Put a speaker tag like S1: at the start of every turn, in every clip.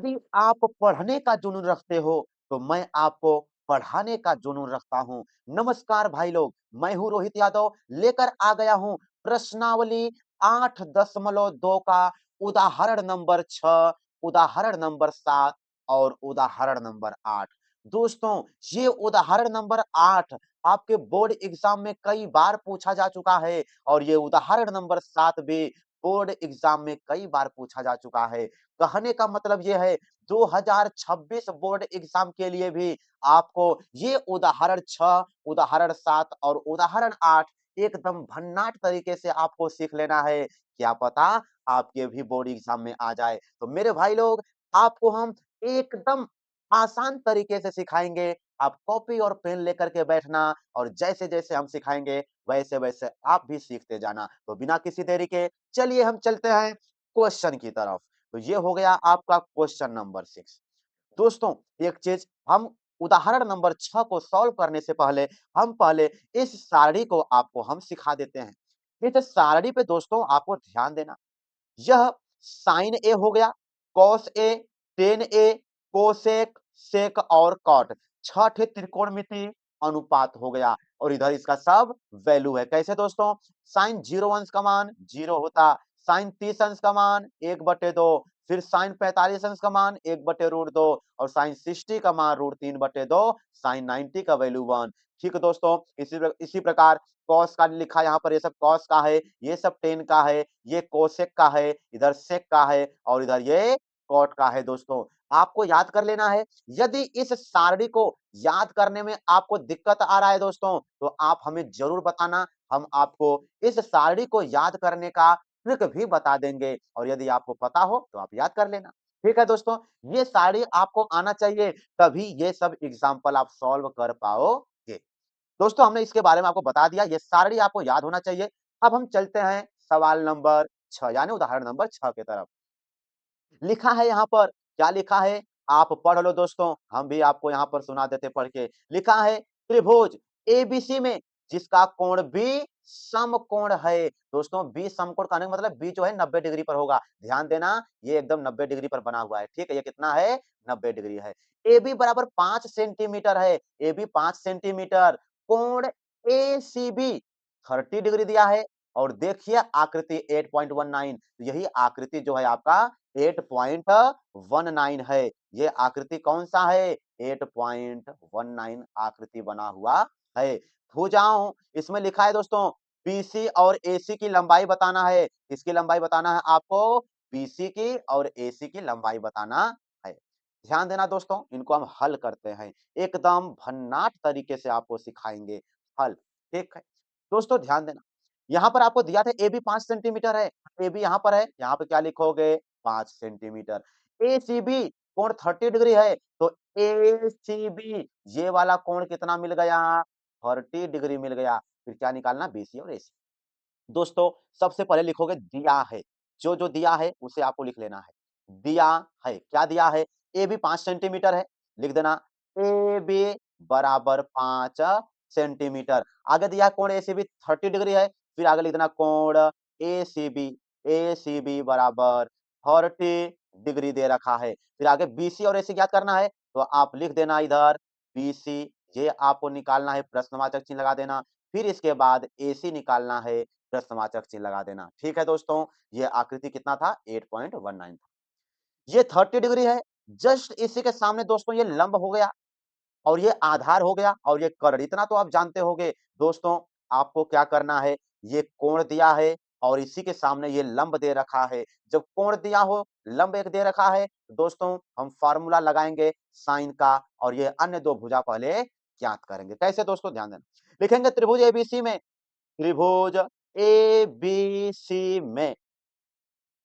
S1: यदि आप पढ़ने का जुनून रखते हो तो मैं आपको पढ़ाने का जुनून रखता हूं। नमस्कार भाई लोग, मैं हूं रोहित यादव, लेकर आ गया हूं प्रश्नावली 8.2 का उदाहरण नंबर 6, उदाहरण नंबर 7 और उदाहरण नंबर 8। दोस्तों, ये उदाहरण नंबर 8 आपके बोर्ड एग्जाम में कई बार पूछा जा चुका है और ये उदाहरण नंबर 7 भी बोर्ड एग्जाम में कई बार पूछा जा चुका है। कहने का मतलब ये है 2026 बोर्ड एग्जाम के लिए भी आपको ये उदाहरण 6, उदाहरण 7 और उदाहरण 8 एकदम भन्नाट तरीके से आपको सीख लेना है। क्या पता आपके भी बोर्ड एग्जाम में आ जाए। तो मेरे भाई लोग, आपको हम एकदम आसान तरीके से सिखाएंगे। आप कॉपी और पेन लेकर के बैठना और जैसे-जैसे हम सिखाएंगे वैसे-वैसे आप भी सीखते जाना। तो बिना किसी देरी के चलिए हम चलते हैं क्वेश्चन की तरफ। तो ये हो गया आपका क्वेश्चन नंबर 6। दोस्तों, एक चीज हम उदाहरण नंबर 6 को सॉल्व करने से पहले हम पहले इस सारणी को आपको हम सिखा देते हैं। इस सारणी पे दोस्तों आपको ध्यान देना। यह साइन ए हो गया, cos A, ten A, cosec, सेक और कॉट, 6 ठे त्रिकोणमिति अनुपात हो गया और इधर इसका सब वैल्यू है। कैसे दोस्तों? साइन 0 अंश का मान 0 होता, साइन 30 अंश का मान 1/2, फिर साइन 45 अंश का मान 1/√2 और साइन 60 का मान √3/2, साइन 90 का वैल्यू 1। ठीक है दोस्तों, इसी प्रकार कॉस का लिखा यहाँ पर, ये सब कॉस का है, ये सब टेन का है, ये कोसेक का है, इधर सेक का है और इधर ये कॉट का है। दोस्तों, आपको याद कर लेना है। यदि इस सारणी को याद करने में आपको दिक्कत आ रहा है दोस्तों, तो आप हमें जरूर बताना। हम आपको इस सारणी को याद करने का ट्रिक भी बता देंगे और यदि आपको पता हो तो आप याद कर लेना। ठीक है दोस्तों, ये सारणी आपको आना चाहिए, तभी ये सब एग्जाम्पल आप सॉल्व कर पाओगे। दोस्तों, हमने इसके बारे में आपको बता दिया, ये सारणी आपको याद होना चाहिए। अब हम चलते हैं सवाल नंबर 6 यानी उदाहरण नंबर 6 की तरफ। लिखा है यहाँ पर, क्या लिखा है? आप पढ़ लो दोस्तों, हम भी आपको यहाँ पर सुना देते पढ़ के। लिखा है त्रिभुज एबीसी में जिसका कोण बी समकोण है। दोस्तों, बी समकोण कहने का मतलब बी जो है 90 डिग्री पर होगा। ध्यान देना, ये एकदम 90 डिग्री पर बना हुआ है। ठीक है, ये कितना है? 90 डिग्री है। AB बराबर 5 सेंटीमीटर है। AB 5 centimetre. कोण एसीबी 30 डिग्री दिया है और देखिए आकृति 8.19, यही आकृति जो है आपका 8.19 है। ये आकृति कौन सा है? 8.19 आकृति बना हुआ है। भुजाओं, इसमें लिखा है दोस्तों बीसी और एसी की लंबाई बताना है। किसकी लंबाई बताना है आपको? बीसी की और एसी की लंबाई बताना है। ध्यान देना दोस्तों, इनको हम हल करते हैं। एकदम भन्नाट तरीके से आपको सिखाएंगे हल। ठीक है दोस्तों, ध्यान देना। यहाँ पर आपको दिया था ए बी 5 सेंटीमीटर है, ए बी यहाँ पर है, यहाँ पे क्या लिखोगे? 5 सेंटीमीटर। एसीबी कोण 30 डिग्री है, तो एसीबी ये वाला कोण कितना मिल गया? 30 डिग्री मिल गया। फिर क्या निकालना? बीसी और एसी। दोस्तों, सबसे पहले लिखोगे दिया है, जो दिया है उसे आपको लिख लेना है। दिया है, क्या दिया है? ए बी 5 सेंटीमीटर है, लिख देना ए बी बराबर 5 सेंटीमीटर। आगे दिया है कोण एसीबी 30 डिग्री है, फिर आगे लिख देना कोण एसीबी, एसीबी बराबर 30 डिग्री दे रखा है। फिर आगे बीसी और एसी ज्ञात करना है, तो आप लिख देना इधर बीसी, ये आपको निकालना है, प्रश्नवाचक चिन्ह लगा देना। फिर इसके बाद एसी निकालना है, प्रश्नवाचक चिन्ह लगा देना। ठीक है दोस्तों, ये आकृति कितना था? 8.19 था। ये 30 डिग्री है, जस्ट इसी के सामने दोस्तों ये लंब हो गया और ये आधार हो गया और ये कर्ण, इतना तो आप जानते होंगे। दोस्तों, आपको क्या करना है? ये कोण दिया है और इसी के सामने ये लंब दे रखा है। जब कोण दिया हो, लंब एक दे रखा है, तो दोस्तों हम फार्मूला लगाएंगे साइन का और ये अन्य दो भुजा पहले ज्ञात करेंगे। कैसे दोस्तों? ध्यान देना। लिखेंगे त्रिभुज एबीसी में, त्रिभुज एबीसी में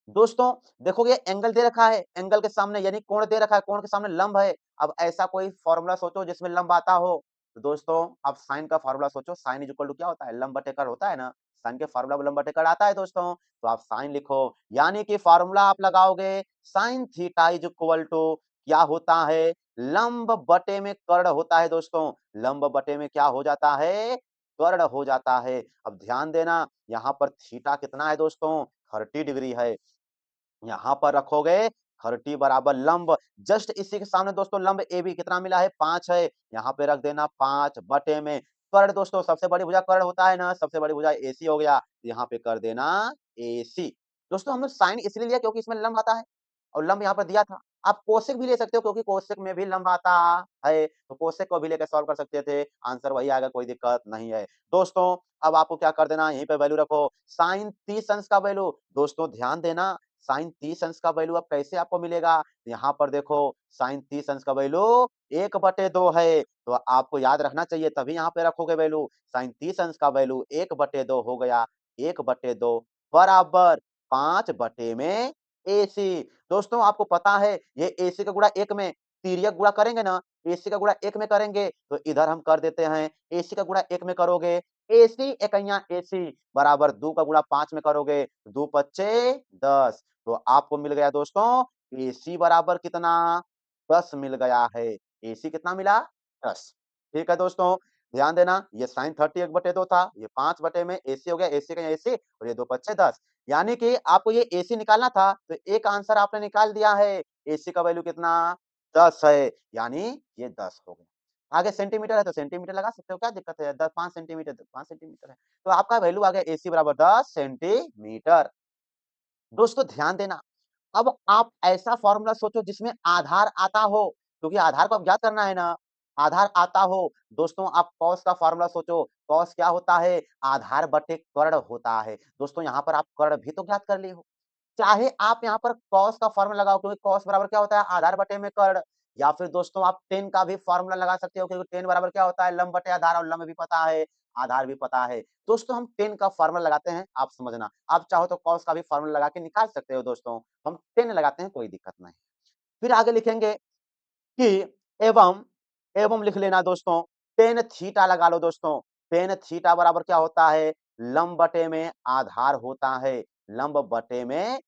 S1: दोस्तों देखोगे एंगल दे रखा है, एंगल के सामने यानी कोण दे रखा है, कोण के सामने लंब है। अब ऐसा कोई फॉर्मूला सोचो जिसमें लंब आता हो। तो दोस्तों आप साइन का फॉर्मूला सोचो, साइन इज इक्वल टू क्या होता है? लंब बटे कर्ण होता है ना। साइन के फॉर्मूला में लंब बटे कर्ण आता है दोस्तों, तो आप साइन लिखो, यानी कि फॉर्मूला आप लगाओगे sine theta is equal to क्या होता है? लंब बटे में कर्ण होता है दोस्तों। लंब बटे में क्या हो जाता है? कर्ण हो जाता है। अब ध्यान देना, यहाँ पर थीटा कितना है दोस्तों? 30 डिग्री है। यहाँ पर रखोगे 30 बराबर लंब, जस्ट इसी के सामने दोस्तों लंब AB कितना मिला है 5 है, यहाँ पे रख देना 5 बटे में कर्ण दोस्तों सबसे बड़ी भुजा कर्ण होता है ना, सबसे बड़ी भुजा AC हो गया, यहाँ पे कर देना AC। दोस्तों हमने साइन इसलिए लिया क्योंकि इसमें लंब आता है और लंब यहाँ पर दिया था। आप कोसेक भी ले सकते हो क्योंकि कोसेक में भी लंब आता है, तो कोसेक को भी लेकर सॉल्व कर सकते थे, आंसर वही आएगा, कोई दिक्कत नहीं है। दोस्तों अब आपको क्या कर देना यहीं पे वैल्यू रखो, साइन 30 अंश का वैल्यू दोस्तों ध्यान देना, साइन 30 अंश का वैल्यू अब कैसे आपको मिलेगा? यहाँ पर देखो साइन 30 अंश का वैल्यू 1/2 है, तो आपको याद रखना चाहिए तभी यहाँ पे रखोगे वैल्यू, साइन 30 अंश का वैल्यू 1/2 हो गया, 1/2 बराबर 5 बटे में AC। दोस्तों आपको पता है ये AC का गुणा 1 में तिर्यक गुणा करेंगे ना, AC का गुणा 1 में करेंगे तो इधर हम कर देते हैं, AC का गुणा 1 में करोगे, AC इकाइयाँ AC बराबर 2 का गुणा 5 में करोगे, 2 पच्चे 10, तो आपको मिल गया दोस्तों AC बराबर कितना 10 मिल गया है, AC कितना मिला 10। ठीक है दोस्तों, ध्यान देना ये साइन 30 1/2 था, ये 5 बटे में AC हो गया, AC का AC और ये 2 पच्चे 10, यानी कि आपको ये AC निकालना था, तो एक आंसर आपने निकाल दिया है, AC का वैल्यू कितना 10 है, यानी ये 10 हो गया। आगे सेंटीमीटर है तो सेंटीमीटर लगा सकते हो, क्या दिक्कत है? 10 5 सेंटीमीटर तो 5 सेंटीमीटर है। तो आपका वैल्यू आ गया AC बराबर 10 सेंटीमीटर। दोस्तों ध्यान देना, अब आप ऐसा फ़ॉर्मूला सोचो जिसमें आधार आता हो, क्योंकि आधार को अब ज्ञात करना है ना, आधार आता हो। दोस्तों आप कॉस का फ़ॉर्मूला सोचो, कॉस क्या होता है? आधार बटे कर्ण होता है। दोस्तों यहाँ पर आप कर्ण भी तो ज्ञात कर लिए हो। चाहे आप यहाँ पर कॉस का फ़ॉर्मूला लगाओ क्योंकि कॉस बराबर क्या होता है? आधार बटे में कर्ण, या फिर दोस्तों आप टेन का भी फ़ॉर्मूला लगा सकते हो क्योंकि टेन बराबर क्या होता है? लंब बटे आधार, और लंब भी पता है, आधार भी पता है। दोस्तों हम टेन का फ़ॉर्मूला लगाते हैं, आप समझना। आप चाहो तो कॉस का भी फ़ॉर्मूला लगा के निकाल सकते हो दोस्तों। हम टेन लगाते हैं, कोई दिक्कत नहीं। फिर आगे लिखेंगे कि एवं, एवं लिख लेना दोस्तों, टेन थीटा लगा लो दोस्तों। टेन थीटा बराबर क्या होता है? लंब बटे में आधार होता है। लंब बटे में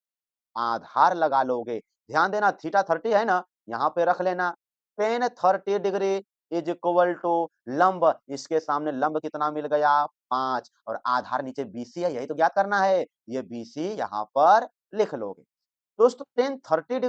S1: आधार लगा लोगे। ध्यान देना थीटा 30 है ना, यहाँ पे रख लेना। Tan 30 degree is equal to लंब, इसके सामने लंब कितना मिल गया 5 और आधार नीचे BC है, यही तो ज्ञात करना है। ये BC यहाँ पर लिख लोगे। दोस्तों टेन 30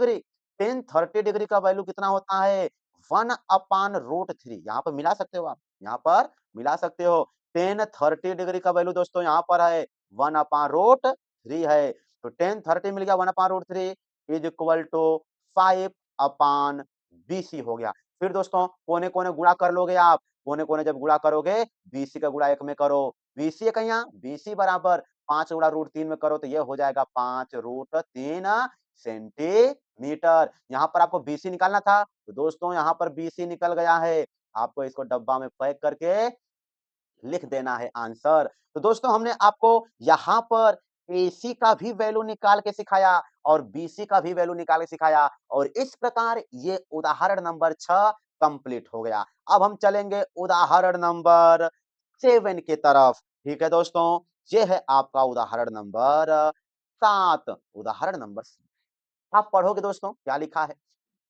S1: डिग्री का वैल्यू कितना होता है? 1/√3, यहाँ पर मिला सकते हो आप, यहाँ पर मिला सकते हो। टेन 30 डिग्री का वैल्यू दोस्तों यहाँ पर है 1/√3 है, तो टेन 30 मिल गया 1/√3 इज इक्वल टू 5/BC हो गया। फिर दोस्तों कोने कोने गुणा कर लोगे आप, कोने कोने जब गुणा करोगे BC का गुणा 1 में करो, BC है कहीं BC बराबर 5 गुणा √3 में करो तो ये हो जाएगा 5√3 सेंटीमीटर। यहाँ पर आपको BC निकालना था, तो दोस्तों यहाँ पर BC निकल गया है, आपको इसको डब्बा में पैक करके लिख देना है आंसर। तो दोस्तों हमने आपको यहाँ पर AC का भी वैल्यू निकाल के सिखाया और BC का भी वैल्यू निकाल के सिखाया और इस प्रकार ये उदाहरण नंबर 6 कंप्लीट हो गया। अब हम चलेंगे उदाहरण नंबर 7 की तरफ। ठीक है दोस्तों, ये है आपका उदाहरण नंबर 7। उदाहरण नंबर 7 आप पढ़ोगे दोस्तों क्या लिखा है?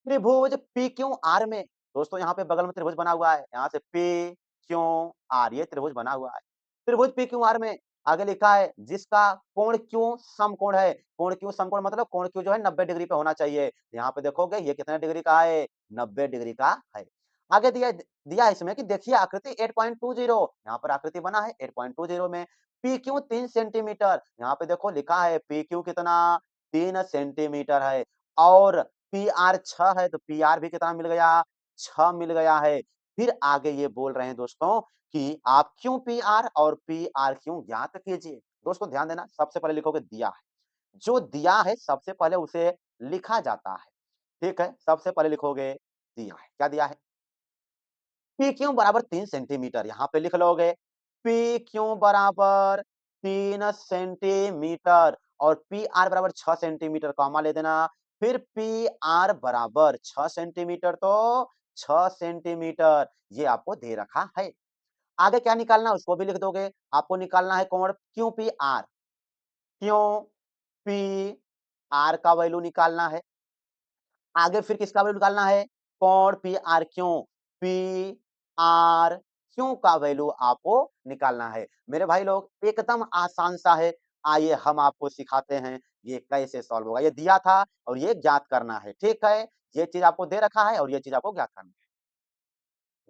S1: त्रिभुज PQR में, दोस्तों यहाँ पे बगल में त्रिभुज बना हुआ है, यहाँ से PQR ये त्रिभुज बना हुआ है। त्रिभुज PQR में आगे लिखा है जिसका कोण Q समकोण है। कोण Q समकोण मतलब कोण Q जो है 90 डिग्री पे होना चाहिए। यहाँ पे देखोगे ये कितने डिग्री का है? 90 डिग्री का है। आगे दिया है इसमें कि देखिए आकृति 8.20, यहाँ पर आकृति बना है 8.20 में PQ 3 सेंटीमीटर, यहाँ पे देखो लिखा है PQ कितना 3 सेंटीमीटर है और PR 6 है, तो PR भी कितना मिल गया? 6 मिल गया है। फिर आगे ये बोल रहे हैं दोस्तों कि आप क्यों PR और PRQ ज्ञात कीजिए। दोस्तों ध्यान देना, सबसे पहले लिखोगे दिया है। जो दिया है सबसे पहले उसे लिखा जाता है। ठीक है? सबसे पहले लिखोगे दिया है। क्या दिया है? PQ बराबर 3 सेंटीमीटर, यहाँ पे लिख लोगे PQ बराबर 3 सेंटीमीटर और PR बराबर 6 सेंटीमीटर, कॉमा ले देना। फिर PR बराबर 6 सेंटीमीटर, तो 6 सेंटीमीटर ये आपको दे रखा है। आगे क्या निकालना है उसको भी लिख दोगे। आपको निकालना है कोण QPR, QPR का वैल्यू निकालना है। आगे फिर किसका वैल्यू निकालना है? कोण PRQ, PRQ का वैल्यू आपको निकालना है। मेरे भाई लोग एकदम आसान सा है, आइए हम आपको सिखाते हैं ये कैसे सॉल्व होगा। ये दिया था और ये ज्ञात करना है, ठीक है? ये चीज़ आपको दे रखा है और ये चीज़ आपको ज्ञात करना है।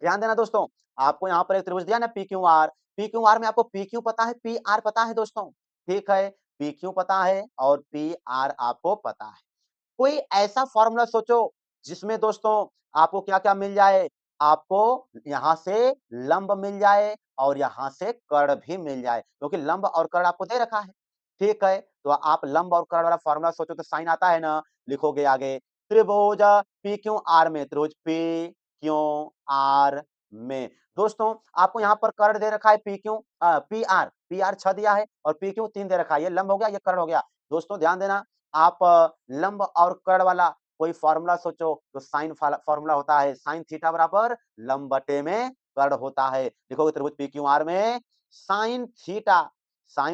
S1: ध्यान देना दोस्तों, आपको यहाँ पर एक त्रिभुज दिया ना PQR, PQR में आपको PQ पता है, PR पता है दोस्तों, ठीक है? PQ पता है और PR आपको पता है। कोई ऐसा फ़ॉर्मूला सोचो जिसमें दोस्तों आपको क्या-क्या मिल जाए? आपको यहाँ से लंब मिल जाए और यहाँ से कर्ण भी मिल जाए, क्योंकि लंब और कर्ण आपको दे रखा है। ठीक है? तो आप लंब और कर्ण वाला फ़ॉर्मूला सोचो तो साइन आता है ना? लिखोगे आगे त्रिभुज PQR में त्रिभुज PQR में। दोस्तों आपको यहाँ पर कर्ण दे रखा है PR 6 दिया है और PQ 3 दे रखा है। ये लंब हो गया, ये कर्ण हो गया। दोस्तों ध्यान देना आप लंब और कर्ण वाला कोई फ़ॉर्मूला सोचो तो साइन फ़ॉर्मूला होता है साइन थीटा बराबर लंब बटे में कर्ण होता है। लिखोगे त्रिभुज PQR में साइन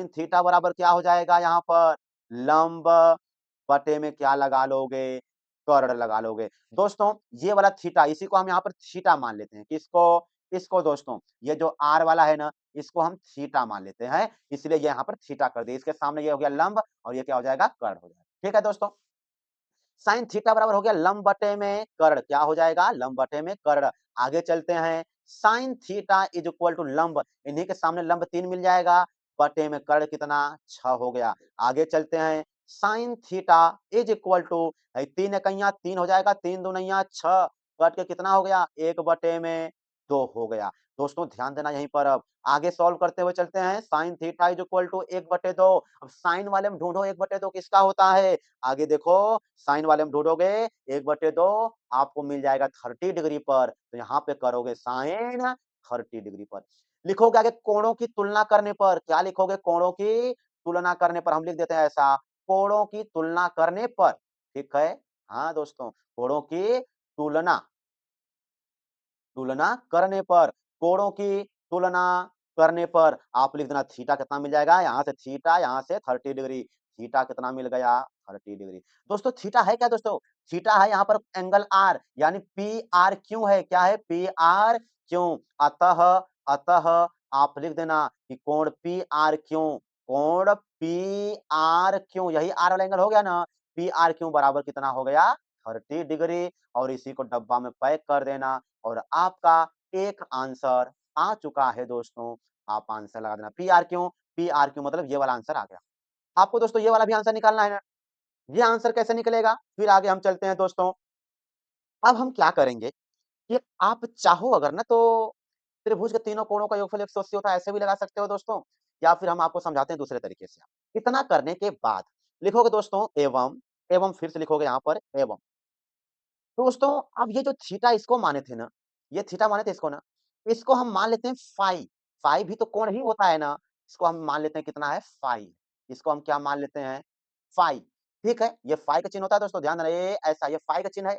S1: थीटा बराबर क्या हो जाएगा यहाँ पर लंब बटे में क्या लगा लोगे? कर्ण लगा लोगे। दोस्तों ये वाला थीटा इसी को हम यहाँ पर थीटा मान लेते हैं। किसको? इसको दोस्तों ये जो R वाला है ना इसको हम थीटा मान लेते हैं, इसलिए ये यहाँ पर थीटा कर दिए। इसके सामने ये हो गया लंब और ये क्या हो जाएगा? कर्ण हो जाएगा। ठीक है दोस्तों? साइन थीटा बराबर हो गया लंब बटे में कर्ण, क्या हो जाएगा? लंब बटे में कर्ण। आगे चलते हैं, sine theta is equal to लंब, इन्हीं के सामने लंब 3 मिल जाएगा, बटे में कर्ण कितना? 6 हो गया। आगे चलते हैं, sine theta is equal to 3 एकइयां 3 हो जाएगा, 3 दूनिया 6, कट के कितना हो गया? 1 बटे में 2 हो गया। दोस्तों ध्यान देना यहीं पर अब आगे सॉल्व करते हुए चलते हैं, sine theta is equal to 1 बटे 2। अब साइन वाले में ढूंढो 1 बटे 2 किसका होता है? आगे देखो साइन वाले में ढूंढोगे 1/2 आपको मिल जाएगा 30 डिग्री पर, तो यहाँ पे करोगे साइन 30 डिग्री पर। लिखोगे आगे कोणों की तुलना करने पर, क्या लिखोगे? कोणों की तुलना करने पर हम लिख देते हैं ऐसा, कोणों की तुलना करने पर, ठीक है? हाँ दोस्तों, कोणों की तुलना तुलना करने पर, कोणों की तुलना करने पर आप लिख देना थीटा कितना मिल जाएगा? यहाँ से थीटा, यहाँ से 30 डिग्री, थीटा कितना मिल गया? 30 डिग्री। दोस्तों थीटा है क्या दोस्तों? थीटा है यहाँ पर एंगल R यानी PRQ है, क्या है? PRQ। अतः अतः आप लिख देना कि कोण PRQ, कोण PRQ यही R वाला एंगल हो गया ना? PRQ बराबर कितना हो गया? 30 डिग्री और इसी को डब्बा में पैक कर देना और आपका एक आंसर आ चुका है दोस्तों। आप आंसर लगा देना। पी आर क्यू मतलब ये वाला आंसर आ गया। आपको दोस्तों ये वाला भी आंसर निकालना है ना? ये आंसर कैसे निकलेगा? फिर आगे हम चलते हैं दोस्तों। अब हम क्या करेंगे कि आप चाहो अगर ना तो त्रिभुज के तीनों कोणों का योगफल 180 होता है, ऐसे भी लगा सकते हो दोस्तों, या फिर हम आपको समझाते हैं दूसरे तरीके से। इतना करने के बाद लिखोगे दोस्तों एवं, एवं फिर से लिखोगे यहाँ पर एवं। दोस्तों अब ये जो थीटा इसको माने थे ना, ये थीटा माने थे इसको ना, इसको हम मान लेते हैं फाई। फाई भी तो कोण ही होता है ना, इसको हम मान लेते हैं कितना है? फाई। इसको हम क्या मान लेते हैं? फाई। ठीक है? ये फाई का चिन्ह होता है दोस्तों, ध्यान देना ये ऐसा ये फाई का चिन्ह है,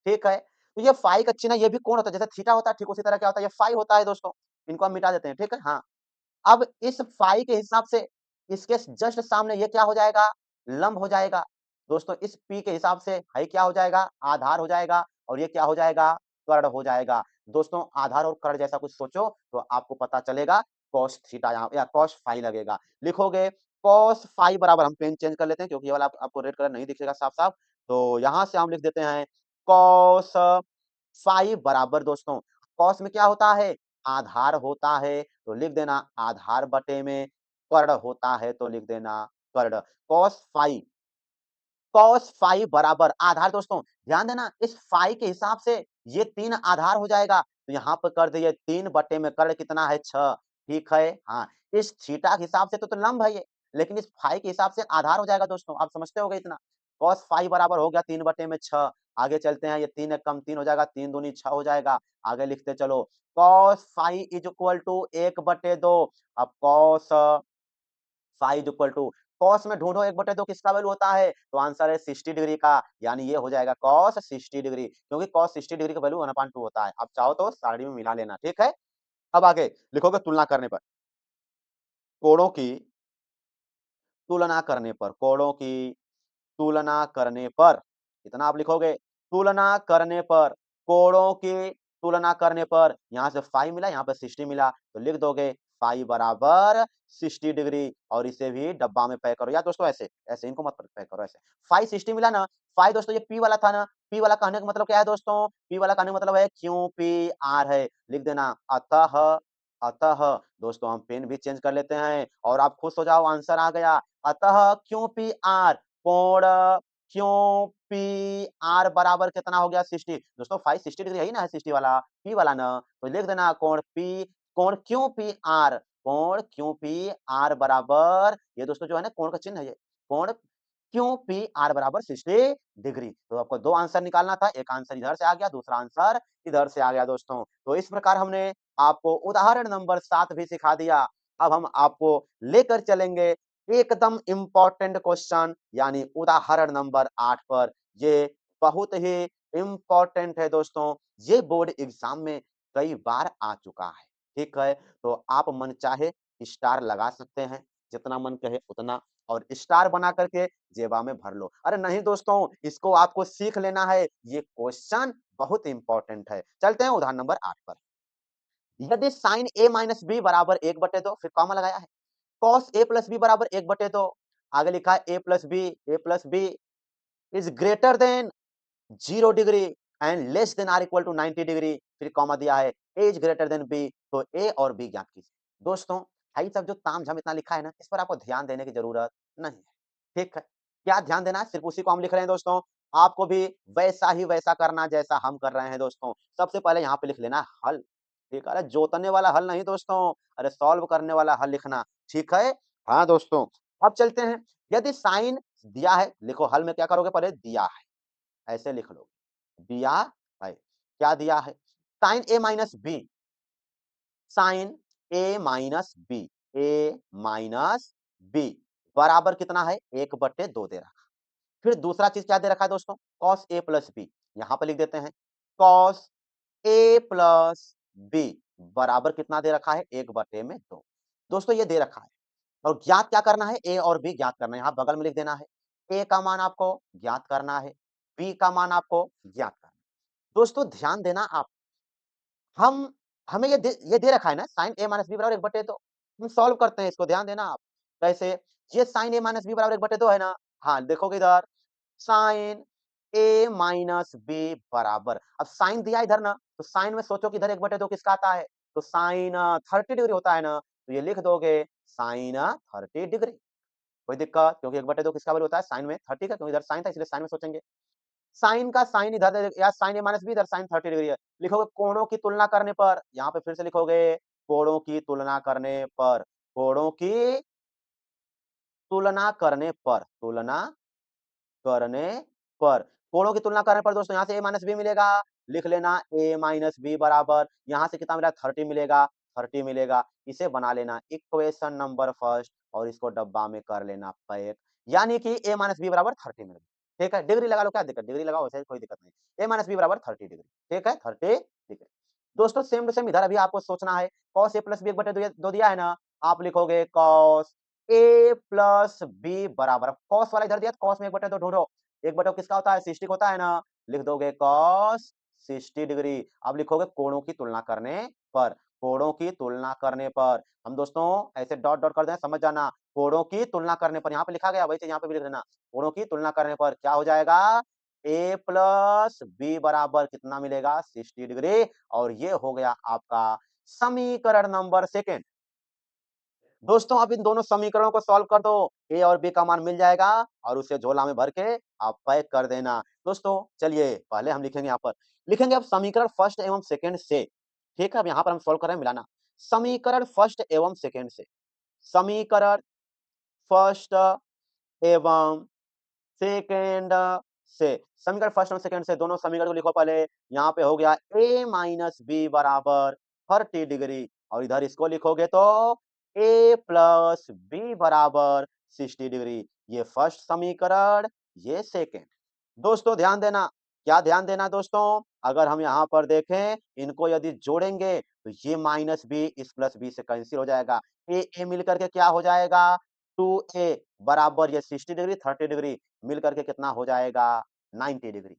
S1: ठीक है? तो ये फाई का चिन्ह ये भी कोण होता है, जैसे थीटा होता है ठीक उसी तरह क्या होता है? ये फाई होता है दोस्तों। इनको हम मिटा देते हैं, ठीक है? हाँ। अब इस फाई के हिसाब से इसके जस्ट सामने ये क्या हो जाएगा? लंब हो जाएगा। दोस्तों इस पी के हिसाब से है क्या हो जाएगा? आधार हो जाएगा और ये क्या हो जाएगा? कर्ण हो जाएगा। दोस्तों आधार और कर्ण जैसा कुछ सोचो तो आपको पता चलेगा कॉस थीटा यहाँ या कॉस फाई लगेगा। लिखोगे कॉस फाई बराबर हम पेन चेंज कर लेते हैं क्योंकि ये वाला आपको रेड कलर नहीं दिखेगा साफ-साफ। तो यहाँ से हम लिख देते हैं कॉस फाई बराबर दोस्तों कॉस में क्या होता है? आधार होता है, तो लिख देना आधार बटे में कर्ण होता है तो लिख देना कर्ण। कॉस फाई कॉस फाई बराबर आधार दोस्तों ध्यान देना इस फाई के हिसाब से ये 3 आधार हो जाएगा। तो यहाँ पर कर दिए 3 बटे में कर्ण कितना है? 6 ठीक है? हाँ, इस थीटा के हिसाब से तो लंब है ये, लेकिन इस फाई के हिसाब से आधार हो जाएगा दोस्तों। आप समझते होंगे इतना। कॉस फाई बराबर हो गया 3 बटे में 6। आगे चलते हैं ये 3 एक कम 3 हो जाएगा, 3 दूनी 6 हो जाएगा। आगे लिखते चलो cos phi is equal to 1 बटे 2। अब cos phi is equal to cos में ढूंढो 1/2 किसका वैल्यू होता है? तो आंसर है 60 डिग्री का, यानी ये हो जाएगा कॉस 60 डिग्री क्योंकि कॉस 60 डिग्री का वैल्यू 1/2 होता है। आप चाहो तो सारणी में मिला लेना, ठीक है? अब आगे लिखोगे तुलना करने पर, कोणों की तुलना करने पर, कोणों की तुलना करने पर, इतना आप लिखोगे तुलना करने पर, कोणों की तुलना करने पर, यहाँ से फाई मिला, यहाँ पे 60 मिला, तो लिख दोगे फाई बराबर 60 डिग्री और इसे भी डब्बा में पैक करो या दोस्तों ऐसे, ऐसे इनको मत पैक करो ऐसे। फाई 60 मिला ना, फाई दोस्तों ये पी वाला था ना, पी वाला कहने का मतलब क्या है दोस्तों? पी वाला कहने का मतलब है क्यू पी आर है, लिख देना अतः अतः दोस्तों हम पेन भी चेंज कर लेते हैं और आप खुश हो जाओ आंसर आ गया। अतः क्यू पी आर कोण क्यू पी आर बराबर कितना हो गया 60 दोस्तों 560 डिग्री है ही ना है 60 वाला पी वाला ना तो लिख देना कोण क्यू पी आर कोण क्यू पी आर बराबर ये दोस्तों जो है ना कोण का चिन्ह है ये कोण क्यू पी आर बराबर 60 डिग्री तो आपको दो आंसर निकालना था एक आंसर इधर से आ गया दूसरा आंसर इधर से आ गया दोस्तों तो इस प्रकार हमने आपको उदाहरण नंबर 7 भी सिखा दिया अब हम आपको लेकर चलेंगे एकदम इम्पोर्टेंट क्वेश्चन यानी उदाहरण नंबर 8 पर ये बहुत ही इम्पोर्टेंट है दोस्तों ये बोर्ड एग्जाम में कई बार आ चुका है ठीक है तो आप मन चाहे स्टार लगा सकते हैं जितना मन कहे उतना और स्टार बना करके जेबा में भर लो अरे नहीं दोस्तों इसको आपको सीख लेना है ये क्वेश्चन बहुत इंपॉर्टेंट है चलते हैं उदाहरण नंबर 8 पर यदि साइन ए माइनस बी बराबर 1/2 फिर कॉमा लगाया है कॉस ए प्लस बी बराबर 1/2 आगे लिखा है A plus B is greater than 0 degree and less than or equal to 90 degree फिर कॉमा दिया है A is greater than B तो ए और बी ज्ञात कीजिए दोस्तों भाई सब जो तामझाम इतना लिखा है ना इस पर आपको ध्यान देने की जरूरत नहीं है ठीक है क्या ध्यान देना है सिर्फ उसी को हम लिख रहे हैं दोस्तों आपको भी वैसा ही वैसा करना जैसा हम कर रहे हैं दोस्तों सबसे पहले यहाँ पे लिख लेना हल ठीक है अरे जोतने वाला हल नहीं दोस्तों अरे सॉल्व करने वाला हल लिखना ठीक है हाँ दोस्तों अब चलते हैं यदि साइन दिया है लिखो हल में क्या करोगे पहले दिया है ऐसे लिख लो दिया है क्या दिया है साइन ए माइनस बी साइन ए माइनस बी बराबर कितना है 1/2 दे रखा फिर दूसरा चीज क्या दे रखा है दोस्तों कॉस ए प्लस बी यहां पर लिख देते हैं कॉस ए प्लस बी बराबर कितना दे रखा है 1/2 दोस्तों ये दे रखा है और ज्ञात क्या करना है ए और बी ज्ञात करना है यहाँ बगल में लिख देना है ए का मान आपको ज्ञात करना है बी का मान आपको ज्ञात करना है दोस्तों ध्यान देना आप हम हमें ये दे रखा है ना साइन ए माइनस बी बराबर 1/2 हम सॉल्व करते हैं इसको ध्यान देना आप कैसे ये साइन ए माइनस बी बराबर 1/2 है ना हाँ देखोगे इधर साइन ए माइनस बी बराबर अब साइन दिया इधर ना तो साइन में सोचो कि इधर 1/2 किसका आता है तो साइन 30 डिग्री होता है ना तो ये लिख दोगे साइन 30 डिग्री कोई दिक्कत क्योंकि 1/2 किसका वैल्यू होता है साइन में 30 का क्योंकि इधर साइन था इसलिए साइन में सोचेंगे साइन का साइन इधर या साइन ए माइनस बी इधर साइन 30 डिग्री है लिखोगे कोणों की तुलना करने पर यहाँ पे फिर से लिखोगे कोणों की तुलना करने पर कोणों की तुलना करने पर कोणों की तुलना करने पर दोस्तों यहाँ से ए माइनस बी मिलेगा लिख लेना ए माइनस बी बराबर यहाँ से कितना मिला 30 मिलेगा इसे बना लेना इक्वेशन नंबर फर्स्ट और इसको डब्बा में कर लेना पैक यानी कि ए माइनस बी बराबर 30 मिलेगा ठीक है डिग्री लगा लो क्या दिक्कत डिग्री लगाओ वैसे कोई दिक्कत नहीं ए माइनस बी बराबर 30 डिग्री ठीक है 30 डिग्री दोस्तों सेम टू सेम इधर अभी आपको सोचना है कॉस ए प्लस बी 1/2 दिया है ना आप लिखोगे कॉस ए प्लस बी बराबर कॉस वाला इधर दिया कॉस में 1/2 ढूंढो 1/2 किसका होता है 60 होता है ना लिख दोगे कॉस 60 डिग्री अब लिखोगे कोणों की तुलना करने पर कोणों की तुलना करने पर हम दोस्तों ऐसे डॉट डॉट कर दें समझ जाना कोणों की तुलना करने पर यहाँ पे लिखा गया वही चीज यहाँ पे भी लिख देना कोणों की तुलना करने पर क्या हो जाएगा ए प्लस बी बराबर कितना मिलेगा 60 डिग्री और ये हो गया आपका समीकरण नंबर सेकेंड दोस्तों अब इन दोनों समीकरणों को सॉल्व कर दो ए और बी का मान मिल जाएगा और उसे झोला में भर के आप पैक कर देना दोस्तों चलिए पहले हम लिखेंगे यहाँ पर लिखेंगे अब समीकरण फर्स्ट एवं सेकंड से ठीक है अब यहाँ पर हम सॉल्व कर रहे हैं मिलाना समीकरण फर्स्ट एवं सेकंड से समीकरण फर्स्ट एवं सेकेंड से समीकरण फर्स्ट और सेकंड से दोनों समीकरण को लिखो पहले यहाँ पे हो गया a माइनस बी बराबर 30 डिग्री और इधर इसको लिखोगे तो a प्लस बी बराबर 60 डिग्री ये फर्स्ट समीकरण ये सेकंड दोस्तों ध्यान देना क्या ध्यान देना दोस्तों अगर हम यहाँ पर देखें इनको यदि जोड़ेंगे तो ये माइनस बी इस प्लस बी से कैंसिल हो जाएगा ए मिलकर के क्या हो जाएगा 2a बराबर ये 60 डिग्री 30 डिग्री मिल करके कितना हो जाएगा 90 डिग्री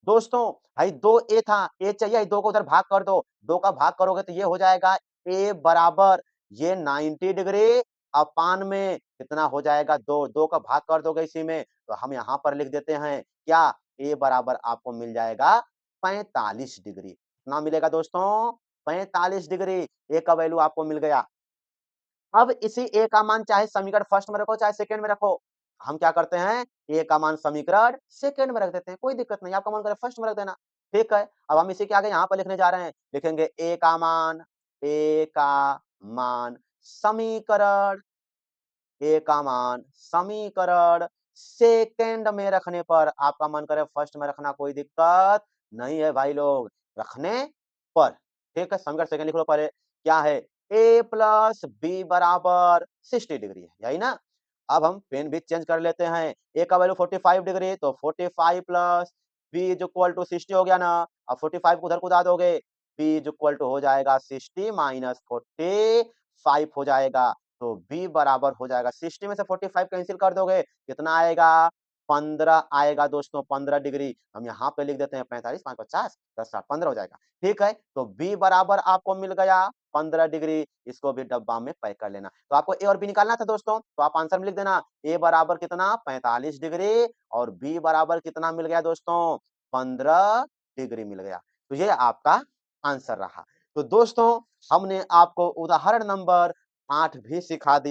S1: दोस्तों भाई 2a था a चाहिए 2 को उधर भाग कर दो 2 का भाग करोगे तो ये हो जाएगा a बराबर ये 90 डिग्री अपान में कितना हो जाएगा 2, 2 का भाग कर दोगे इसी में, तो हम यहाँ पर लिख देते हैं क्या? ए बराबर आपको मिल जाएगा 45 डिग्री। कितना मिलेगा दोस्तों? 45 डिग्री। ए का वैल्यू आपको मिल गया। अब इसी ए का मान चाहे समीकरण फर्स्ट में रखो, चाहे सेकंड में रखो। हम क्या करते हैं? ए का मान समीकरण सेकंड में रख देते हैं, कोई दिक्कत नहीं, आपका मन करे फर्स्ट में रख देना। ठीक है, अब हम इसी के आगे यहाँ पर लिखने जा रहे हैं, लिखेंगे ए का मान समीकरण ए का मान समीकरण सेकंड में रखने पर आपका मन करे फर्स्ट में रखना, कोई दिक्कत नहीं है भाई लोग, रखने पर। ठीक है, समीकरण सेकंड लिख लो पहले। क्या है? ए प्लस बी बराबर 60 डिग्री है, यही ना? अब हम पेन भी चेंज कर लेते हैं। ए का वैल्यू 45 डिग्री, तो 45 plus B is equal to 60 हो गया ना। अब 45 को उधर कूदा दोगे, बी इज इक्वल टू हो जाएगा 60 माइनस 45 हो जाएगा। तो b बराबर हो जाएगा 60 में से 45 कैंसिल कर दोगे, कितना आएगा? 15 आएगा दोस्तों, 15 डिग्री। हम यहाँ पे लिख देते हैं 45, 5 50, 10 60, 15 हो जाएगा। ठीक है, तो b बराबर आपको मिल गया 15 डिग्री। इसको भी डब्बा में पैक कर लेना। तो आपको ए और बी निकालना था दोस्तों, तो आप आंसर में लिख देना ए बराबर कितना? 45 डिग्री, और बी बराबर कितना मिल गया दोस्तों? 15 डिग्री मिल गया। तो ये आपका आंसर रहा। तो दोस्तों, हमने आपको उदाहरण नंबर 8 भी सिखा दिया।